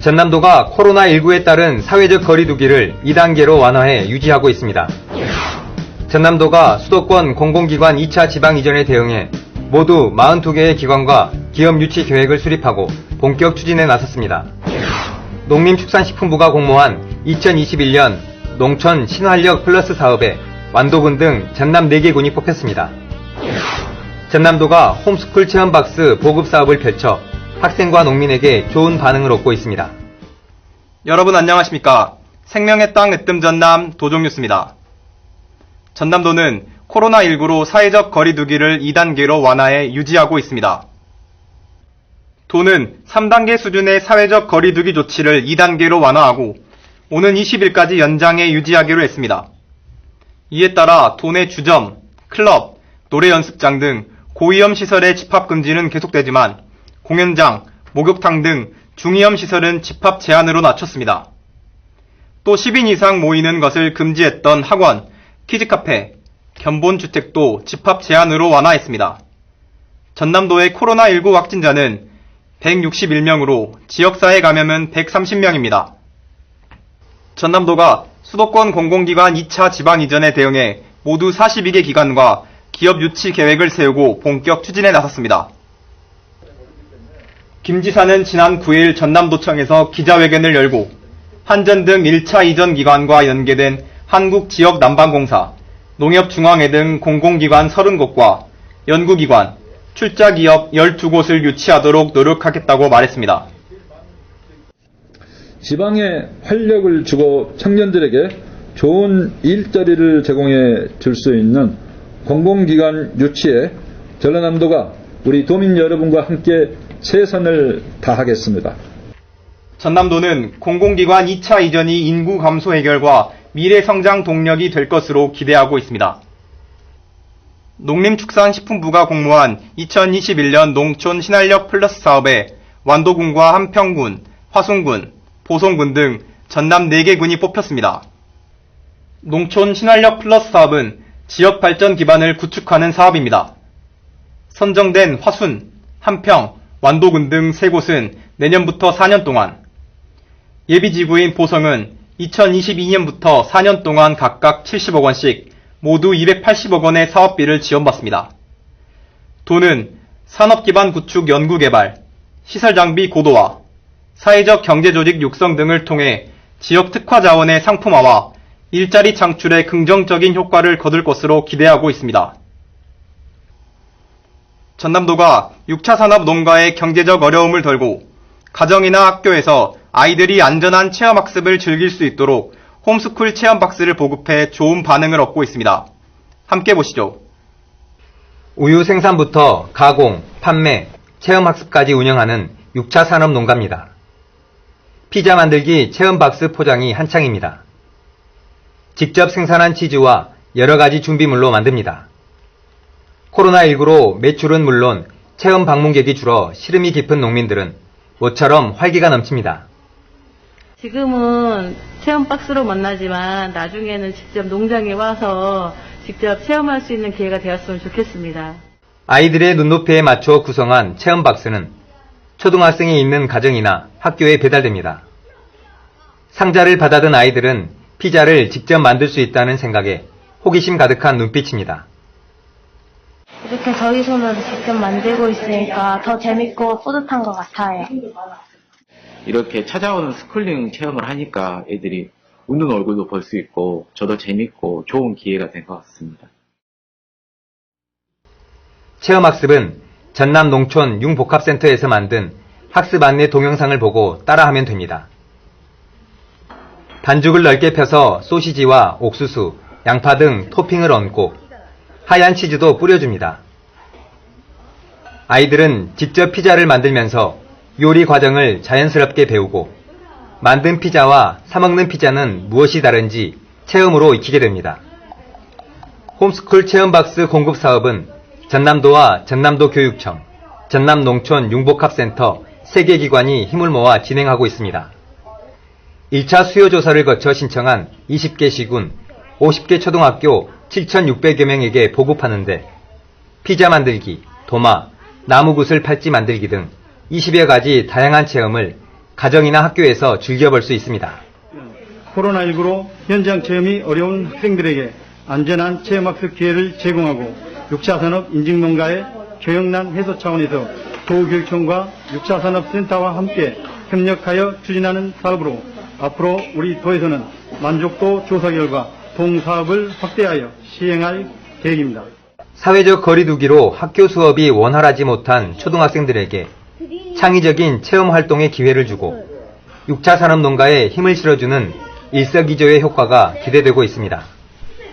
전남도가 코로나19에 따른 사회적 거리두기를 2단계로 완화해 유지하고 있습니다. 전남도가 수도권 공공기관 2차 지방 이전에 대응해 모두 42개의 기관과 기업 유치 계획을 수립하고 본격 추진에 나섰습니다. 농림축산식품부가 공모한 2021년 농촌 신활력 플러스 사업에 완도군 등 전남 4개 군이 뽑혔습니다. 전남도가 홈스쿨 체험박스 보급 사업을 펼쳐 학생과 농민에게 좋은 반응을 얻고 있습니다. 여러분 안녕하십니까? 생명의 땅 으뜸 전남 도종뉴스입니다. 전남도는 코로나19로 사회적 거리두기를 2단계로 완화해 유지하고 있습니다. 도는 3단계 수준의 사회적 거리두기 조치를 2단계로 완화하고 오는 20일까지 연장해 유지하기로 했습니다. 이에 따라 도내 주점, 클럽, 노래 연습장 등 고위험 시설의 집합 금지는 계속되지만 공연장, 목욕탕 등 중위험 시설은 집합 제한으로 낮췄습니다. 또 10인 이상 모이는 것을 금지했던 학원, 키즈카페, 견본주택도 집합 제한으로 완화했습니다. 전남도의 코로나19 확진자는 161명으로 지역사회 감염은 130명입니다. 전남도가 수도권 공공기관 2차 지방 이전에 대응해 모두 42개 기관과 기업 유치 계획을 세우고 본격 추진에 나섰습니다. 김 지사는 지난 9일 전남도청에서 기자회견을 열고 한전 등 1차 이전 기관과 연계된 한국지역난방공사, 농협중앙회 등 공공기관 30곳과 연구기관, 출자기업 12곳을 유치하도록 노력하겠다고 말했습니다. 지방에 활력을 주고 청년들에게 좋은 일자리를 제공해 줄 수 있는 공공기관 유치에 전라남도가 우리 도민 여러분과 함께 최선을 다하겠습니다. 전남도는 공공기관 2차 이전이 인구 감소 해결과 미래 성장 동력이 될 것으로 기대하고 있습니다. 농림축산식품부가 공모한 2021년 농촌 신활력 플러스 사업에 완도군과 한평군, 화순군, 보성군 등 전남 4개 군이 뽑혔습니다. 농촌 신활력 플러스 사업은 지역 발전 기반을 구축하는 사업입니다. 선정된 화순, 한평, 완도군 등 3곳은 내년부터 4년 동안, 예비지구인 보성은 2022년부터 4년 동안 각각 70억 원씩 모두 280억 원의 사업비를 지원받습니다. 도는 산업기반 구축 연구개발, 시설장비 고도화, 사회적 경제조직 육성 등을 통해 지역 특화 자원의 상품화와 일자리 창출에 긍정적인 효과를 거둘 것으로 기대하고 있습니다. 전남도가 6차 산업 농가의 경제적 어려움을 덜고 가정이나 학교에서 아이들이 안전한 체험학습을 즐길 수 있도록 홈스쿨 체험박스를 보급해 좋은 반응을 얻고 있습니다. 함께 보시죠. 우유 생산부터 가공, 판매, 체험학습까지 운영하는 6차 산업 농가입니다. 피자 만들기 체험박스 포장이 한창입니다. 직접 생산한 치즈와 여러가지 준비물로 만듭니다. 코로나19로 매출은 물론 체험 방문객이 줄어 시름이 깊은 농민들은 모처럼 활기가 넘칩니다. 지금은 체험 박스로 만나지만 나중에는 직접 농장에 와서 직접 체험할 수 있는 기회가 되었으면 좋겠습니다. 아이들의 눈높이에 맞춰 구성한 체험 박스는 초등학생이 있는 가정이나 학교에 배달됩니다. 상자를 받아든 아이들은 피자를 직접 만들 수 있다는 생각에 호기심 가득한 눈빛입니다. 이렇게 저희 손으로 직접 만들고 있으니까 더 재밌고 뿌듯한 것 같아요. 이렇게 찾아오는 스쿨링 체험을 하니까 애들이 웃는 얼굴도 볼 수 있고 저도 재밌고 좋은 기회가 된 것 같습니다. 체험학습은 전남 농촌 융복합센터에서 만든 학습 안내 동영상을 보고 따라하면 됩니다. 반죽을 넓게 펴서 소시지와 옥수수, 양파 등 토핑을 얹고 하얀 치즈도 뿌려줍니다. 아이들은 직접 피자를 만들면서 요리 과정을 자연스럽게 배우고 만든 피자와 사먹는 피자는 무엇이 다른지 체험으로 익히게 됩니다. 홈스쿨 체험박스 공급 사업은 전남도와 전남도 교육청, 전남농촌 융복합센터 3개 기관이 힘을 모아 진행하고 있습니다. 1차 수요조사를 거쳐 신청한 20개 시군, 50개 초등학교 7,600여 명에게 보급하는데 피자 만들기, 도마, 나무굿을 팔찌 만들기 등 20여 가지 다양한 체험을 가정이나 학교에서 즐겨볼 수 있습니다. 코로나19로 현장 체험이 어려운 학생들에게 안전한 체험학습 기회를 제공하고 6차 산업 인증농가의 교역난 해소 차원에서 도교육청과 6차 산업센터와 함께 협력하여 추진하는 사업으로 앞으로 우리 도에서는 만족도 조사 결과 동사업을 확대하여 시행할 계획입니다. 사회적 거리두기로 학교 수업이 원활하지 못한 초등학생들에게 창의적인 체험 활동의 기회를 주고 6차 산업농가에 힘을 실어주는 일석이조의 효과가 기대되고 있습니다.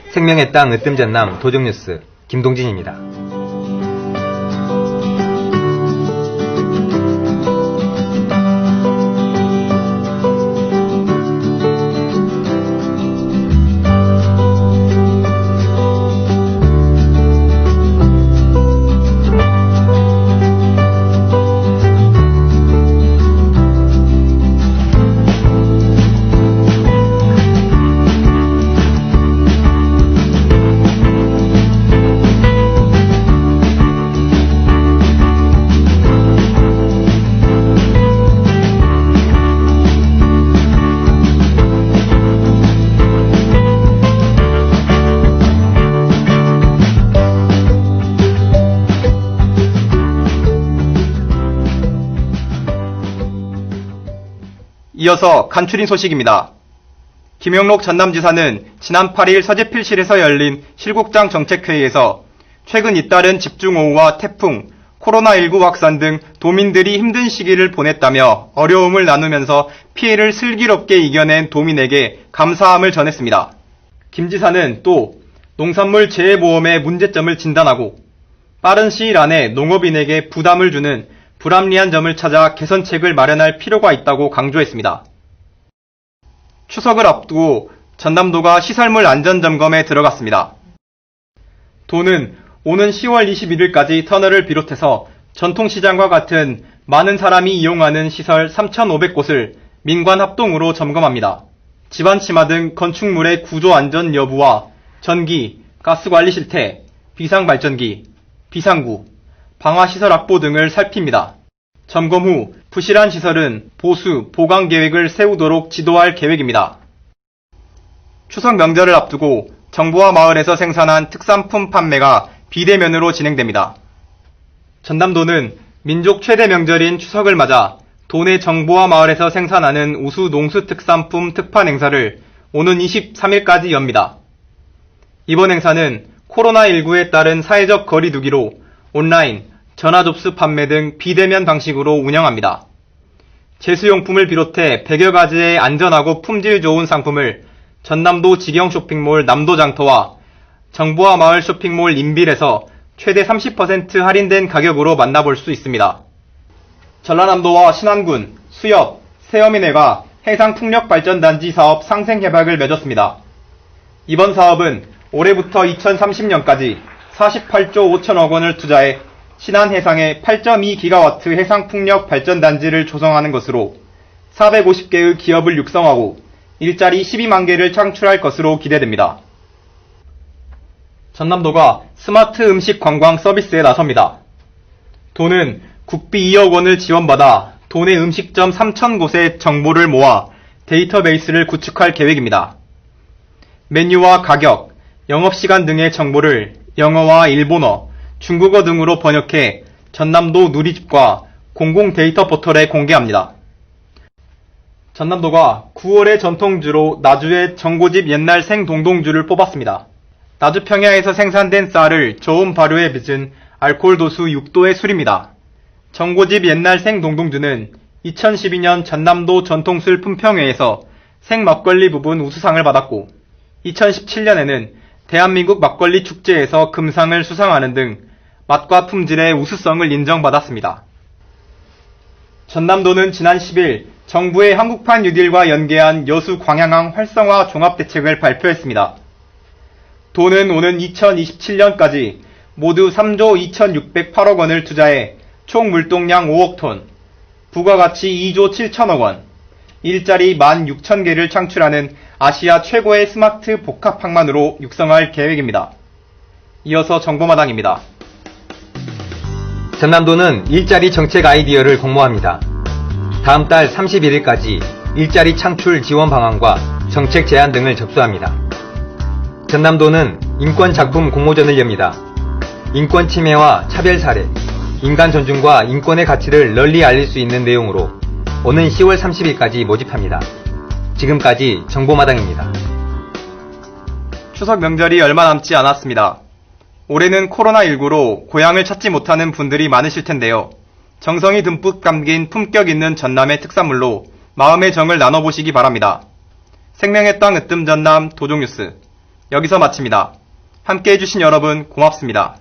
생명의 땅 으뜸전남 도정뉴스 김동진입니다. 이어서 간추린 소식입니다. 김영록 전남지사는 지난 8일 서재필실에서 열린 실국장 정책회의에서 최근 잇따른 집중호우와 태풍, 코로나19 확산 등 도민들이 힘든 시기를 보냈다며 어려움을 나누면서 피해를 슬기롭게 이겨낸 도민에게 감사함을 전했습니다. 김 지사는 또 농산물 재해보험의 문제점을 진단하고 빠른 시일 안에 농업인에게 부담을 주는 불합리한 점을 찾아 개선책을 마련할 필요가 있다고 강조했습니다. 추석을 앞두고 전남도가 시설물 안전점검에 들어갔습니다. 도는 오는 10월 21일까지 터널을 비롯해서 전통시장과 같은 많은 사람이 이용하는 시설 3,500곳을 민관 합동으로 점검합니다. 집안 치마 등 건축물의 구조 안전 여부와 전기, 가스관리 실태, 비상발전기, 비상구, 방화시설 확보 등을 살핍니다. 점검 후 부실한 시설은 보수, 보강 계획을 세우도록 지도할 계획입니다. 추석 명절을 앞두고 정보화 마을에서 생산한 특산품 판매가 비대면으로 진행됩니다. 전남도는 민족 최대 명절인 추석을 맞아 도내 정보화 마을에서 생산하는 우수 농수 특산품 특판 행사를 오는 23일까지 엽니다. 이번 행사는 코로나19에 따른 사회적 거리두기로 온라인, 전화접수 판매 등 비대면 방식으로 운영합니다. 제수용품을 비롯해 100여 가지의 안전하고 품질 좋은 상품을 전남도 직영 쇼핑몰 남도장터와 정보화 마을 쇼핑몰 인빌에서 최대 30% 할인된 가격으로 만나볼 수 있습니다. 전라남도와 신안군, 수협, 세어민회가 해상풍력발전단지 사업 상생협약을 맺었습니다. 이번 사업은 올해부터 2030년까지 48조 5천억 원을 투자해 신안 해상에 8.2기가와트 해상풍력 발전단지를 조성하는 것으로 450개의 기업을 육성하고 일자리 12만 개를 창출할 것으로 기대됩니다. 전남도가 스마트 음식 관광 서비스에 나섭니다. 도는 국비 2억 원을 지원받아 도내 음식점 3,000곳의 정보를 모아 데이터베이스를 구축할 계획입니다. 메뉴와 가격, 영업시간 등의 정보를 영어와 일본어, 중국어 등으로 번역해 전남도 누리집과 공공 데이터 포털에 공개합니다. 전남도가 9월의 전통주로 나주의 정고집 옛날 생동동주를 뽑았습니다. 나주 평야에서 생산된 쌀을 저온 발효에 빚은 알코올 도수 6도의 술입니다. 정고집 옛날 생동동주는 2012년 전남도 전통술 품평회에서 생막걸리 부분 우수상을 받았고 2017년에는 대한민국 막걸리 축제에서 금상을 수상하는 등 맛과 품질의 우수성을 인정받았습니다. 전남도는 지난 10일 정부의 한국판 뉴딜과 연계한 여수 광양항 활성화 종합대책을 발표했습니다. 도는 오는 2027년까지 모두 3조 2,608억 원을 투자해 총 물동량 5억 톤, 부가가치 2조 7천억 원, 일자리 16,000개를 창출하는 아시아 최고의 스마트 복합항만으로 육성할 계획입니다. 이어서 정보마당입니다. 전남도는 일자리 정책 아이디어를 공모합니다. 다음 달 31일까지 일자리 창출 지원 방안과 정책 제안 등을 접수합니다. 전남도는 인권작품 공모전을 엽니다. 인권 침해와 차별 사례, 인간 존중과 인권의 가치를 널리 알릴 수 있는 내용으로 오는 10월 30일까지 모집합니다. 지금까지 정보마당입니다. 추석 명절이 얼마 남지 않았습니다. 올해는 코로나19로 고향을 찾지 못하는 분들이 많으실 텐데요. 정성이 듬뿍 담긴 품격 있는 전남의 특산물로 마음의 정을 나눠보시기 바랍니다. 생명의 땅 으뜸 전남 도종뉴스 여기서 마칩니다. 함께해 주신 여러분 고맙습니다.